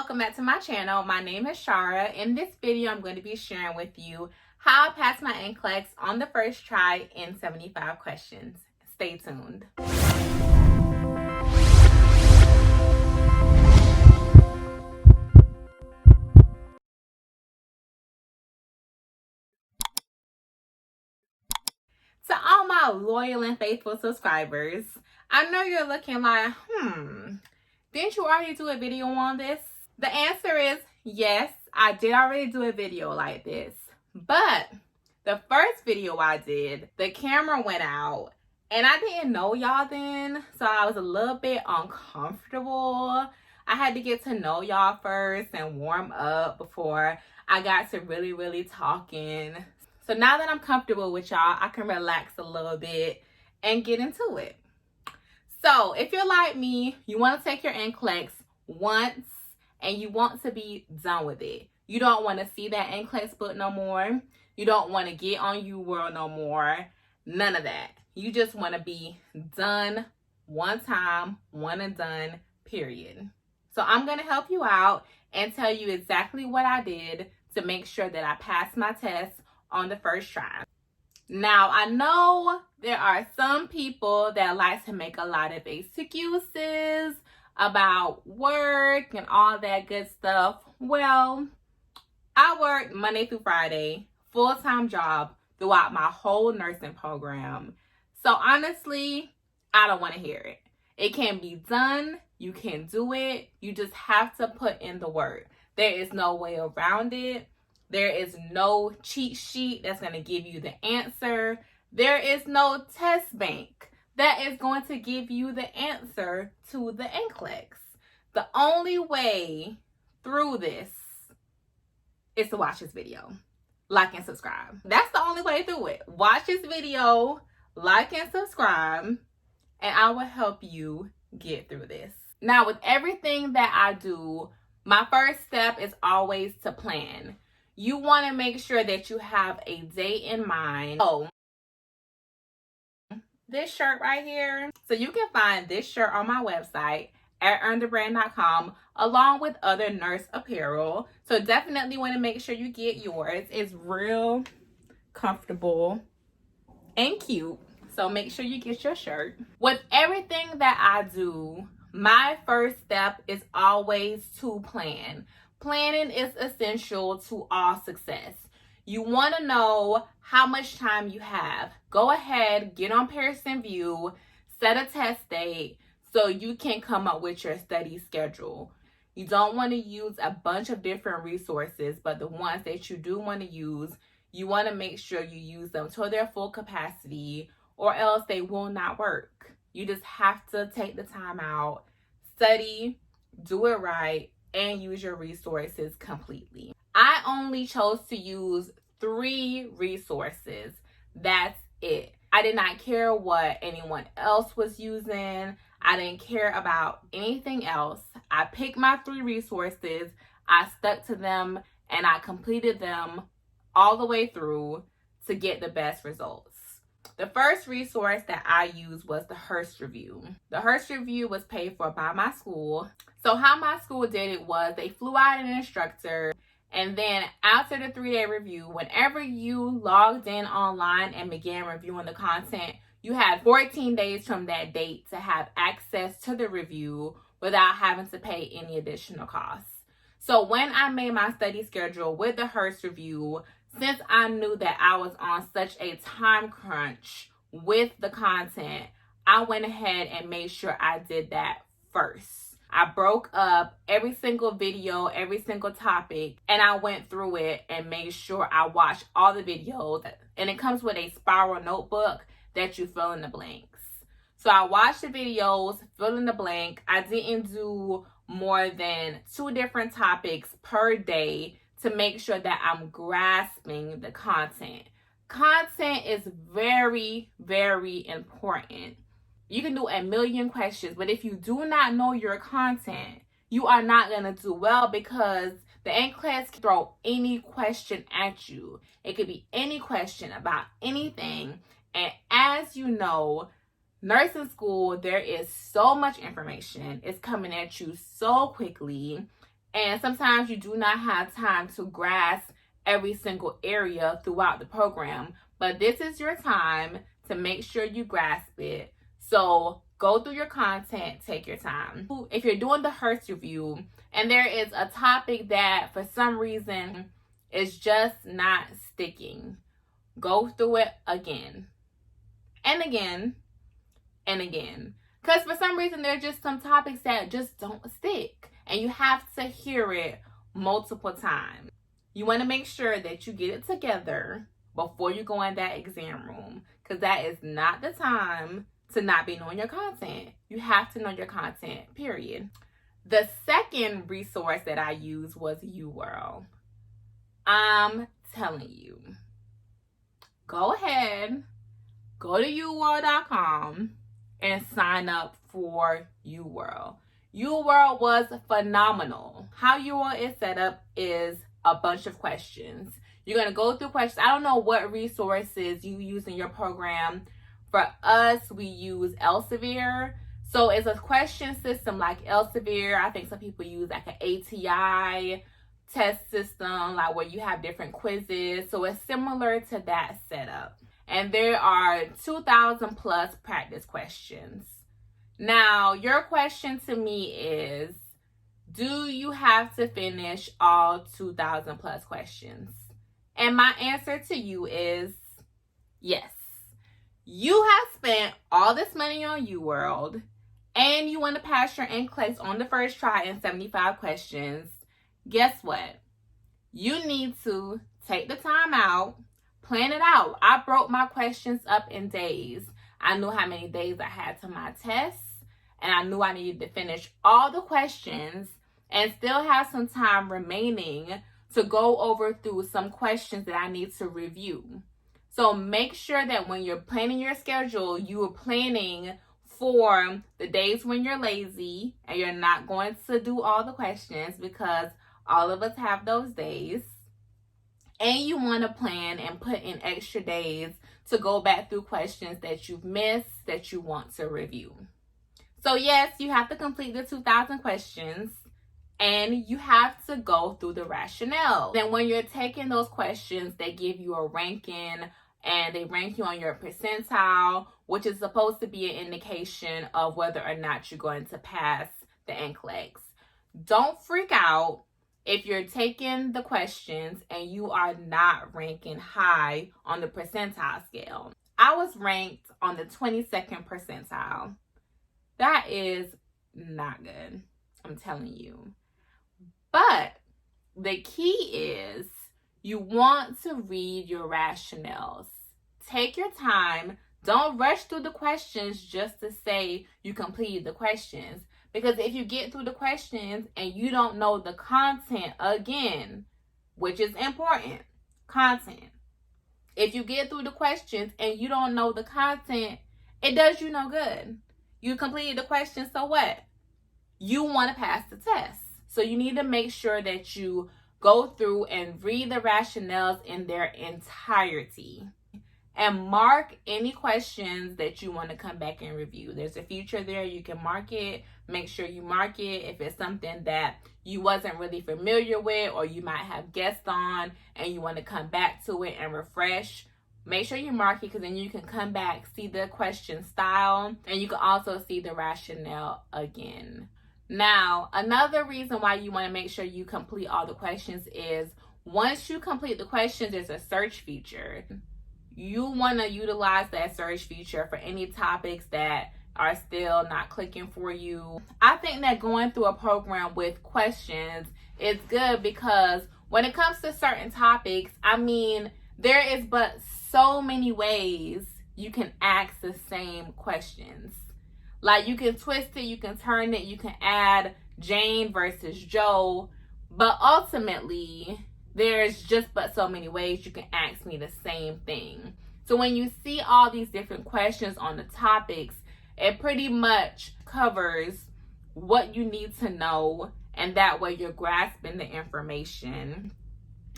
welcome back to my channel. My name is Shara. In this video, I'm going to be sharing with you how I passed my NCLEX on the first try in 75 questions. Stay tuned. To all my loyal and faithful subscribers, I know you're looking like, didn't you already do a video on this? The answer is yes, I did already do a video like this. But the first video I did, the camera went out and I didn't know y'all then. So I was a little bit uncomfortable. I had to get to know y'all first and warm up before I got to really talking. So now that I'm comfortable with y'all, I can relax a little bit and get into it. So if you're like me, you want to take your NCLEX once and you want to be done with it. You don't want to see that NCLEX book no more. You don't want to get on UWorld no more. None of that. You just want to be done one time, one and done, period. So I'm going to help you out and tell you exactly what I did to make sure that I passed my test on the first try. Now, I know there are some people that like to make a lot of excuses about work and all that good stuff. Well, I worked Monday through Friday, full-time job throughout my whole nursing program. So honestly, I don't want to hear it. It can be done. You can do it. You just have to put in the work. There is no way around it. There is no cheat sheet that's going to give you the answer. There is no test bank that is going to give you the answer to the NCLEX. The only way through this is to watch this video, like and subscribe. That's the only way through it. Watch this video, like and subscribe, and I will help you get through this. Now, with everything that I do, my first step is always to plan. You want to make sure that you have a date in mind. Oh, this shirt right here. So you can find this shirt on my website at earnthebrand.com along with other nurse apparel. So definitely want to make sure you get yours. It's real comfortable and cute. So make sure you get your shirt. With everything that I do, my first step is always to plan. Planning is essential to all success. You want to know how much time you have. Go ahead, get on Pearson VUE, set a test date so you can come up with your study schedule. You don't want to use a bunch of different resources, but the ones that you do want to use, you want to make sure you use them to their full capacity or else they will not work. You just have to take the time out, study, do it right, and use your resources completely. I only chose to use 3 resources. That's it. I did not care what anyone else was using. I didn't care about anything else. I picked my 3 resources, I stuck to them, and I completed them all the way through to get the best results. The first resource that I used was the Hurst review. The Hurst review was paid for by my school. So how my school did it was they flew out an instructor, and then after the 3-day review, whenever you logged in online and began reviewing the content, you had 14 days from that date to have access to the review without having to pay any additional costs. So when I made my study schedule with the Hurst review, since I knew that I was on such a time crunch with the content, I went ahead and made sure I did that first. I broke up every single video, every single topic, and I went through it and made sure I watched all the videos. And it comes with a spiral notebook that you fill in the blanks. So I watched the videos, fill in the blank. I didn't do more than 2 different topics per day to make sure that I'm grasping the content. Content is very important. You can do a million questions, but if you do not know your content, you are not going to do well because the NCLEX can throw any question at you. It could be any question about anything. And as you know, nursing school, there is so much information. It's coming at you so quickly. And sometimes you do not have time to grasp every single area throughout the program. But this is your time to make sure you grasp it. So go through your content, take your time. If you're doing the Hurst review and there is a topic that for some reason is just not sticking, go through it again and again and again. Because for some reason there are just some topics that just don't stick and you have to hear it multiple times. You want to make sure that you get it together before you go in that exam room, because that is not the time to not be knowing your content. You have to know your content, period. The second resource that I used was UWorld. I'm telling you, go ahead, go to UWorld.com and sign up for UWorld. UWorld was phenomenal. How UWorld is set up is a bunch of questions. You're going to go through questions. I don't know what resources you use in your program. For us, we use Elsevier. So it's a question system like Elsevier. I think some people use like an ATI test system, like where you have different quizzes. So it's similar to that setup. And there are 2,000 plus practice questions. Now, your question to me is, do you have to finish all 2,000 plus questions? And my answer to you is yes. You have spent all this money on UWorld and you want to pass your Nclex on the first try in 75 questions. Guess what? You need to take the time out, plan it out. I broke my questions up in days. I knew how many days I had to my tests, and I knew I needed to finish all the questions and still have some time remaining to go over through some questions that I need to review. So make sure that when you're planning your schedule, you are planning for the days when you're lazy and you're not going to do all the questions, because all of us have those days. And you want to plan and put in extra days to go back through questions that you've missed that you want to review. So yes, you have to complete the 2,000 questions and you have to go through the rationale. Then when you're taking those questions, they give you a ranking and they rank you on your percentile, which is supposed to be an indication of whether or not you're going to pass the Nclex. Don't freak out if you're taking the questions and you are not ranking high on the percentile scale. I was ranked on the 22nd percentile. That is not good, I'm telling you. But the key is you want to read your rationales. Take your time. Don't rush through the questions just to say you completed the questions. Because if you get through the questions and you don't know the content again, which is important, content. If you get through the questions and you don't know the content, it does you no good. You completed the questions, so what? You want to pass the test. So you need to make sure that you go through and read the rationales in their entirety. And mark any questions that you want to come back and review. There's a feature there. You can mark it. Make sure you mark it if it's something that you wasn't really familiar with or you might have guessed on and you want to come back to it and refresh. Make sure you mark it, because then you can come back, see the question style, and you can also see the rationale again. Now, another reason why you want to make sure you complete all the questions is once you complete the questions, there's a search feature. You want to utilize that search feature for any topics that are still not clicking for you. I think that going through a program with questions is good, because when it comes to certain topics, I mean, there is but so many ways you can ask the same questions. Like, you can twist it, you can turn it, you can add Jane versus Joe, but ultimately, there's just but so many ways you can ask me the same thing. So when you see all these different questions on the topics, it pretty much covers what you need to know, and that way you're grasping the information.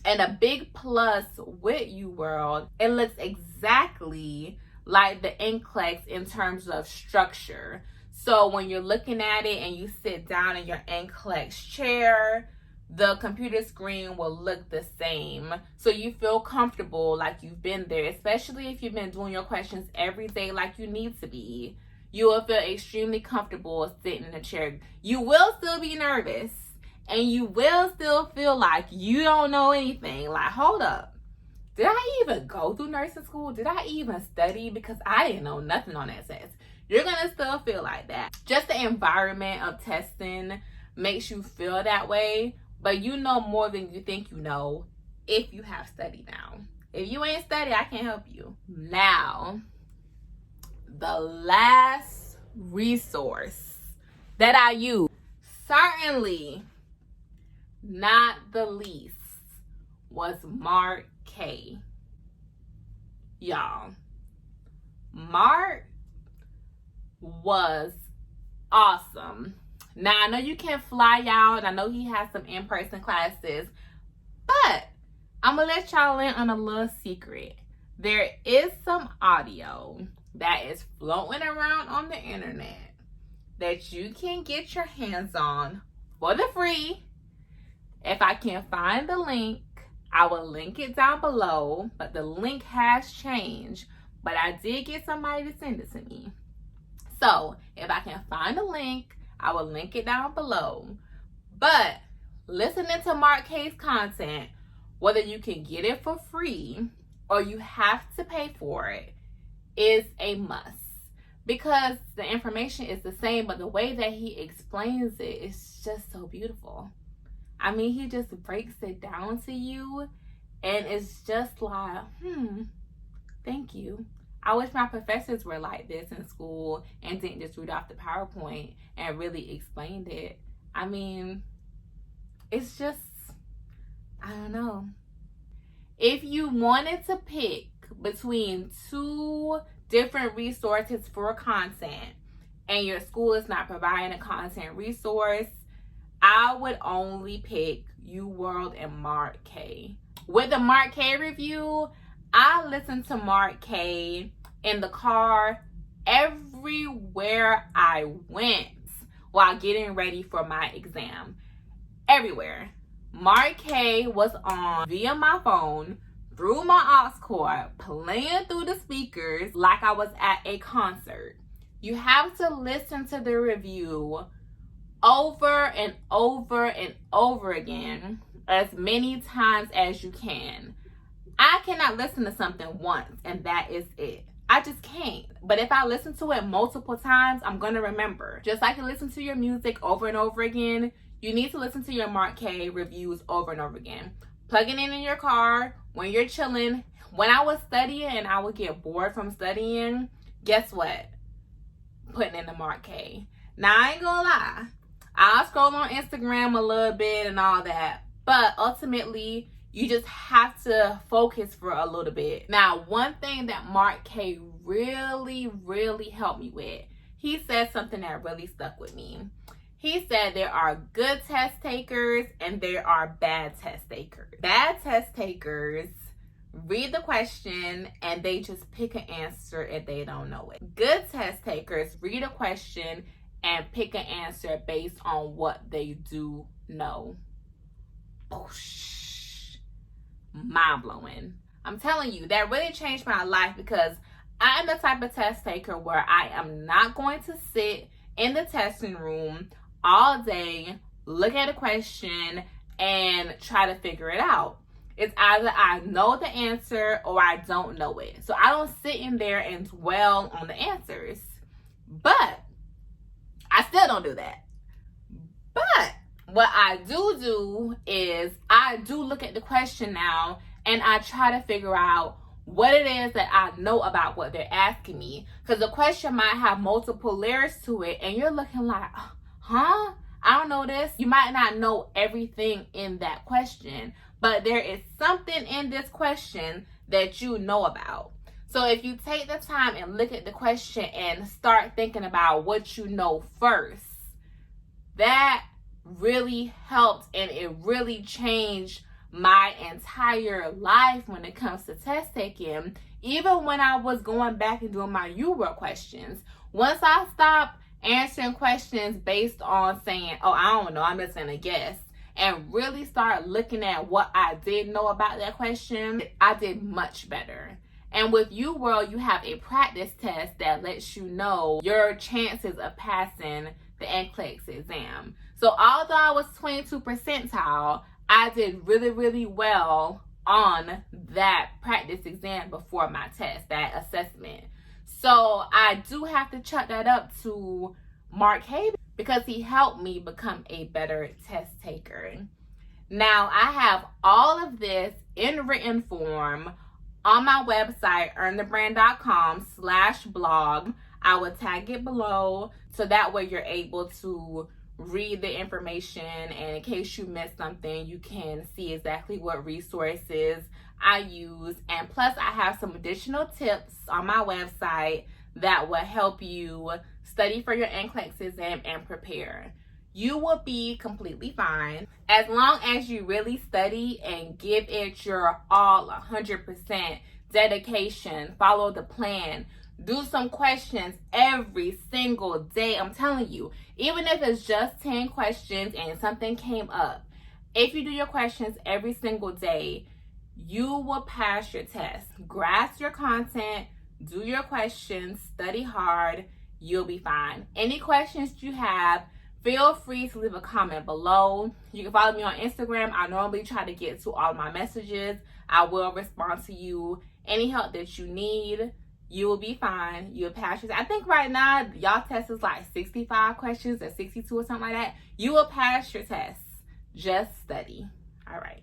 And a big plus with UWorld, it looks exactly like the Nclex in terms of structure. So when you're looking at it and you sit down in your Nclex chair, the computer screen will look the same, so you feel comfortable like you've been there, especially if you've been doing your questions every day like you need to be. You will feel extremely comfortable sitting in a chair. You will still be nervous, and you will still feel like you don't know anything. Like, hold up. Did I even go through nursing school? Did I even study? Because I didn't know nothing on that test. You're going to still feel like that. Just the environment of testing makes you feel that way. But you know more than you think you know if you have studied now. If you ain't studied, I can't help you. Now, the last resource that I use, certainly not the least, was Mark K. Y'all, Mark was awesome. Now, I know you can fly out. I know he has some in-person classes. But I'm going to let y'all in on a little secret. There is some audio that is floating around on the internet that you can get your hands on for the free. If I can find the link, I will link it down below. But the link has changed. But I did get somebody to send it to me. So, if I can find the link, I will link it down below. But listening to Mark K's content, whether you can get it for free or you have to pay for it, is a must. Because the information is the same, but the way that he explains it is just so beautiful. I mean, he just breaks it down to you, and it's just like, thank you. I wish my professors were like this in school and didn't just read off the PowerPoint and really explained it. I mean, it's just, I don't know. If you wanted to pick between two different resources for content and your school is not providing a content resource, I would only pick UWorld and Mark K. With the Mark K review, I listened to Mark K in the car everywhere I went while getting ready for my exam. Everywhere. Mark K was on via my phone, through my aux cord, playing through the speakers like I was at a concert. You have to listen to the review over and over and over again, as many times as you can. I cannot listen to something once and that is it. I just can't. But if I listen to it multiple times, I'm going to remember. Just like you listen to your music over and over again, you need to listen to your Mark K reviews over and over again. Plug it in your car when you're chilling. When I was studying and I would get bored from studying, guess what? Putting in the Mark K. Now, I ain't gonna lie. I'll scroll on Instagram a little bit and all that. But ultimately, you just have to focus for a little bit. Now, one thing that Mark K really, really helped me with, he said something that really stuck with me. He said there are good test takers and there are bad test takers. Bad test takers read the question and they just pick an answer if they don't know it. Good test takers read a question and pick an answer based on what they do know. Mind blowing. I'm telling you, that really changed my life, because I am the type of test taker where I am not going to sit in the testing room all day, look at a question, and try to figure it out. It's either I know the answer or I don't know it. So I don't sit in there and dwell on the answers. But I still don't do that. But what I do is I do look at the question now and I try to figure out what it is that I know about what they're asking me. Because the question might have multiple layers to it and you're looking like, huh? I don't know this. You might not know everything in that question, but there is something in this question that you know about. So if you take the time and look at the question and start thinking about what you know first, that really helped, and it really changed my entire life when it comes to test taking. Even when I was going back and doing my UWorld questions, once I stopped answering questions based on saying, oh, I don't know, I'm just gonna guess, and really start looking at what I did know about that question, I did much better. And with UWorld, you have a practice test that lets you know your chances of passing the Nclex exam. So although I was 22 percentile, I did really, really well on that practice exam before my test, that assessment. So I do have to chuck that up to Mark Hay because he helped me become a better test taker. Now I have all of this in written form on my website, earnthebrand.com/blog. I will tag it below so that way you're able to read the information, and in case you missed something, you can see exactly what resources I use. And plus, I have some additional tips on my website that will help you study for your Nclex exam and prepare. You will be completely fine as long as you really study and give it your all, 100% dedication. Follow the plan. Do some questions every single day. I'm telling you, even if it's just 10 questions and something came up, if you do your questions every single day, you will pass your test. Grasp your content, do your questions, study hard, you'll be fine. Any questions you have, feel free to leave a comment below. You can follow me on Instagram. I normally try to get to all my messages. I will respond to you. Any help that you need, you will be fine. You'll pass your test. I think right now, y'all test is like 65 questions or 62 or something like that. You will pass your test. Just study. All right.